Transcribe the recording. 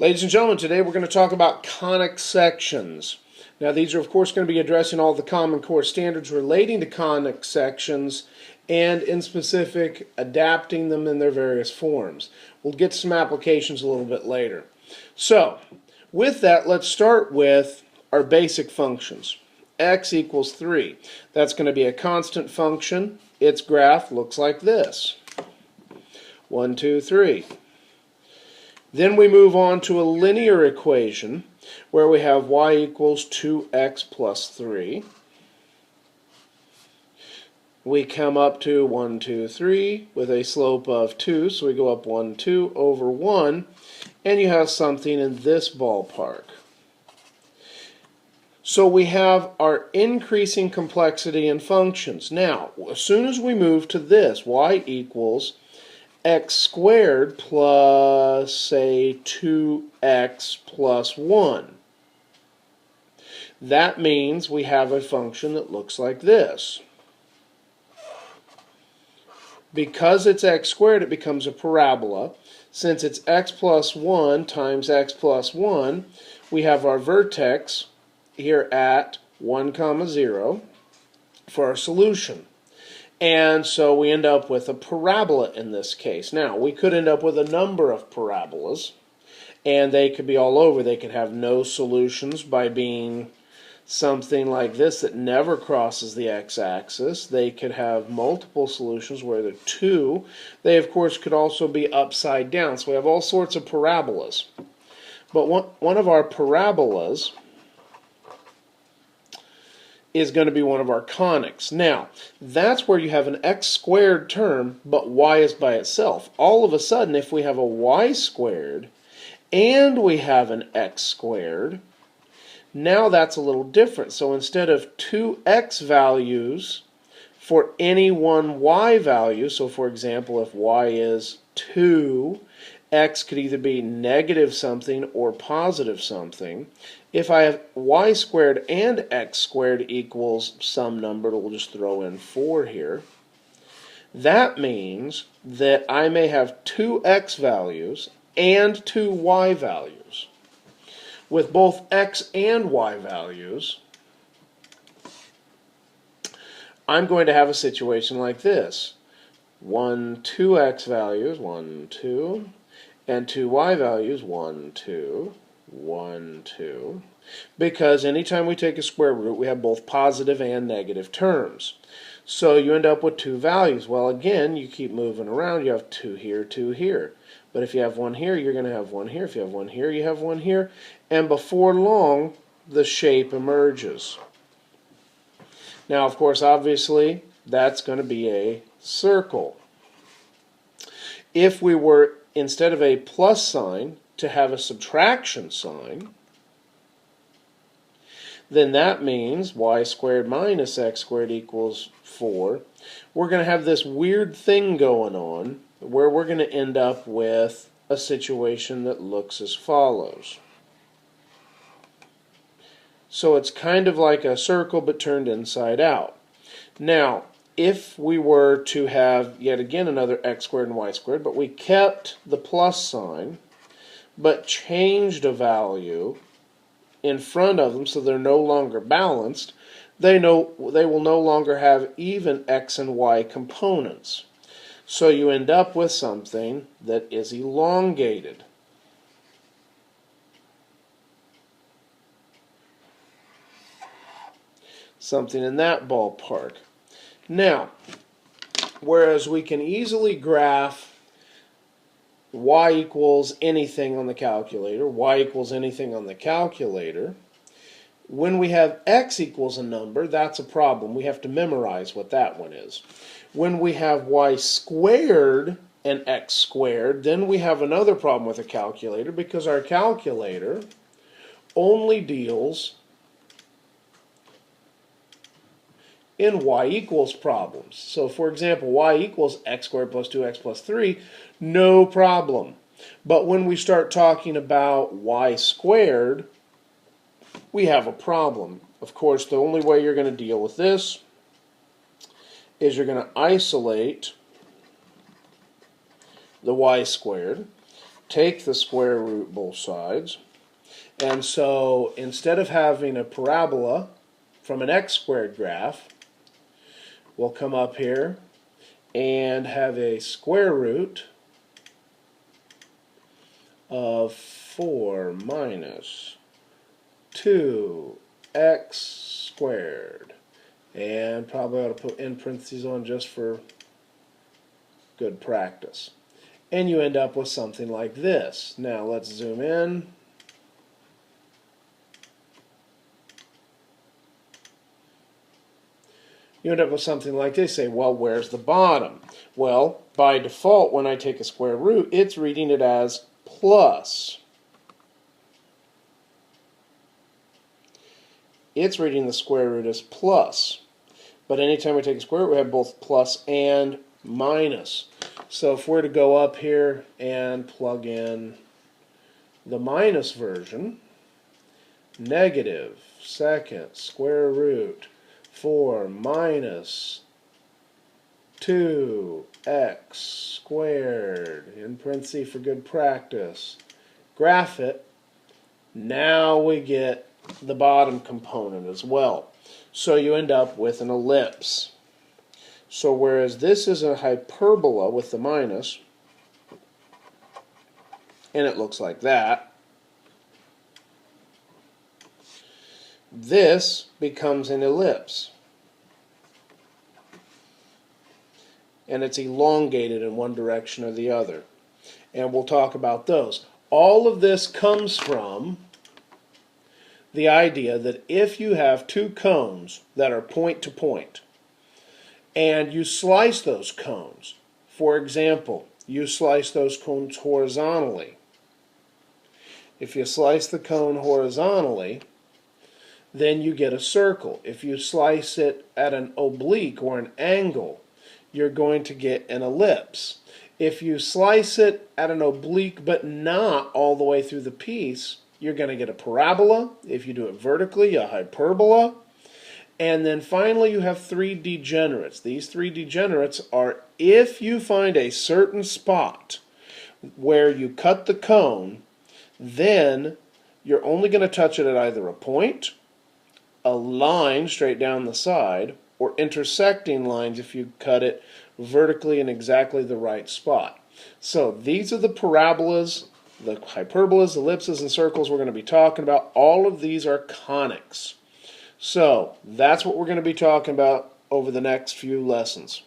Ladies and gentlemen, today we're going to talk about conic sections. Now these are of course going to be addressing all the Common Core standards relating to conic sections and in specific adapting them in their various forms. We'll get to some applications a little bit later. So with that, let's start with our basic functions. X equals 3. That's going to be a constant function. Its graph looks like this. 1, 2, 3. Then we move on to a linear equation where we have y equals 2x plus 3. We come up to 1, 2, 3 with a slope of 2, so we go up 1, 2 over 1, and you have something in this ballpark. So we have our increasing complexity in functions. Now, as soon as we move to this, y equals x squared plus, say, 2x plus 1. That means we have a function that looks like this. Because it's x squared, it becomes a parabola. Since it's x plus 1 times x plus 1, we have our vertex here at 1, 0 for our solution. And so we end up with a parabola in this case. Now, we could end up with a number of parabolas, and they could be all over. They could have no solutions by being something like this that never crosses the x-axis. They could have multiple solutions where they're 2. They, of course, could also be upside down. So we have all sorts of parabolas. But one of our parabolas is going to be one of our conics. Now, that's where you have an x squared term, but y is by itself. All of a sudden, if we have a y squared and we have an x squared, now that's a little different. So instead of 2x values for any one y value, so for example, if y is 2, x could either be negative something or positive something. If I have y squared and x squared equals some number, we'll just throw in 4 here. That means that I may have 2x values and 2 y values. With both x and y values, I'm going to have a situation like this. 2x values, 1, 2, and 2y values, 1, 2, 1, 2, because anytime we take a square root, we have both positive and negative terms. So you end up with 2 values. Well, again, you keep moving around. You have 2 here, 2 here. But if you have 1 here, you're going to have 1 here. If you have 1 here, you have 1 here. And before long, the shape emerges. Now, of course, obviously, that's going to be a circle. If we were, instead of a plus sign, to have a subtraction sign, then that means y squared minus x squared equals 4. We're going to have this weird thing going on where we're going to end up with a situation that looks as follows. So it's kind of like a circle but turned inside out. Now, if we were to have yet again another x squared and y squared, but we kept the plus sign but changed a value in front of them so they're no longer balanced, they will no longer have even x and y components. So you end up with something that is elongated. Something in that ballpark. Now, whereas we can easily graph y equals anything on the calculator, when we have x equals a number, that's a problem. We have to memorize what that one is. When we have y squared and x squared, then we have another problem with a calculator because our calculator only deals in y equals problems. So for example, y equals x squared plus 2x plus 3, no problem. But when we start talking about y squared, we have a problem. Of course, the only way you're going to deal with this is you're going to isolate the y squared, take the square root both sides. And so instead of having a parabola from an x squared graph, we'll come up here and have a square root of 4 minus 2x squared. And probably ought to put in parentheses on just for good practice. And you end up with something like this. Now let's zoom in. You end up with something like this. Say, well, where's the bottom? Well, by default, when I take a square root, it's reading it as plus. It's reading the square root as plus. But anytime we take a square root, we have both plus and minus. So if we're to go up here and plug in the minus version, negative second square root 4 minus 2x squared, in parentheses for good practice, graph it, now we get the bottom component as well. So you end up with an ellipse. So whereas this is a hyperbola with the minus, and it looks like that, this becomes an ellipse. And it's elongated in one direction or the other. And we'll talk about those. All of this comes from the idea that if you have two cones that are point to point, and you slice those cones, for example, you slice those cones horizontally. If you slice the cone horizontally, then you get a circle. If you slice it at an oblique or an angle, you're going to get an ellipse. If you slice it at an oblique but not all the way through the piece, you're going to get a parabola. If you do it vertically, a hyperbola. And then finally you have three degenerates. These three degenerates are if you find a certain spot where you cut the cone, then you're only going to touch it at either a point, a line straight down the side, or intersecting lines if you cut it vertically in exactly the right spot. So these are the parabolas, the hyperbolas, ellipses, and circles we're going to be talking about. All of these are conics. So that's what we're going to be talking about over the next few lessons.